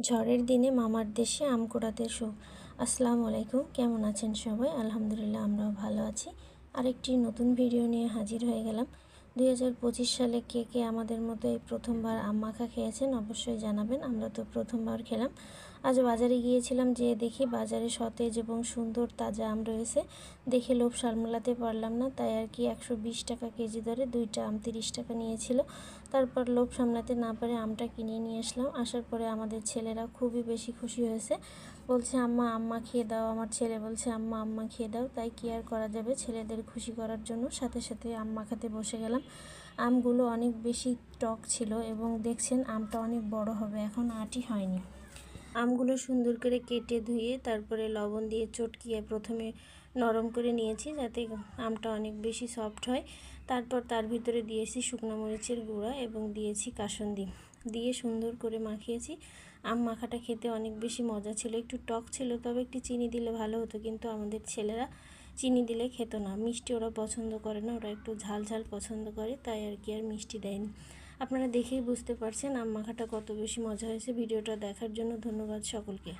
ঝড়ের দিনে মামার দেশে আম কুড়াতে সুখ। আসসালামু আলাইকুম, কেমন আছেন সবাই? আলহামদুলিল্লাহ, আমরাও ভালো আছি। আরেকটি নতুন ভিডিও নিয়ে হাজির হয়ে গেলাম। 2025 সালে কে কে আমাদের মতো এই প্রথমবার আম মাখা খেয়েছেন অবশ্যই জানাবেন। আমরা তো প্রথমবার খেলাম। আজ বাজারে গিয়েছিলাম, যে দেখি বাজারে সতেজ এবং সুন্দর তাজা আম রয়েছে। দেখে লোভ সামলাতে পারলাম না, তাই আর কি 120 টাকা কেজি দরে দুইটা আম 30 টাকা নিয়েছিল। তারপর লোভ সামলাতে না পারে আমটা কিনে নিয়ে আসলাম। আসার পরে আমাদের ছেলেরা খুবই বেশি খুশি হয়েছে, বলছে আম্মা আম্মা খেয়ে দাও। আমার ছেলে বলছে আম্মা আম্মা খেয়ে দাও। তাই কি আর করা যাবে, ছেলেদের খুশি করার জন্য সাথে সাথে আম মাখাতে বসে গেলাম। আমগুলো অনেক বেশি টক ছিল এবং দেখছেন আমটা অনেক বড় হবে, এখন আঁটি হয়নি। আমগুলো সুন্দর করে কেটে ধুয়ে তারপরে লবণ দিয়ে চটকিয়ে প্রথমে নরম করে নিয়েছি, যাতে আমটা অনেক বেশি সফট হয়। তারপর তার ভিতরে দিয়েছি শুকনো মরিচের গুঁড়া এবং দিয়েছি কাসুন্দি, দিয়ে সুন্দর করে মাখিয়েছি। আম মাখাটা খেতে অনেক বেশি মজা ছিল। একটু টক ছিল, তবে একটু চিনি দিলে ভালো হতো, কিন্তু আমাদের ছেলেরা চিনি দিলে খেত না। মিষ্টি ওরা পছন্দ করে না, ওরা একটু ঝাল ঝাল পছন্দ করে, তাই আর কি আর মিষ্টি দেয়নি। আপনারা দেখেই বুঝতে পারছেন আম মাখাটা কত বেশি মজা হয়েছে। ভিডিওটা দেখার জন্য ধন্যবাদ সকলকে।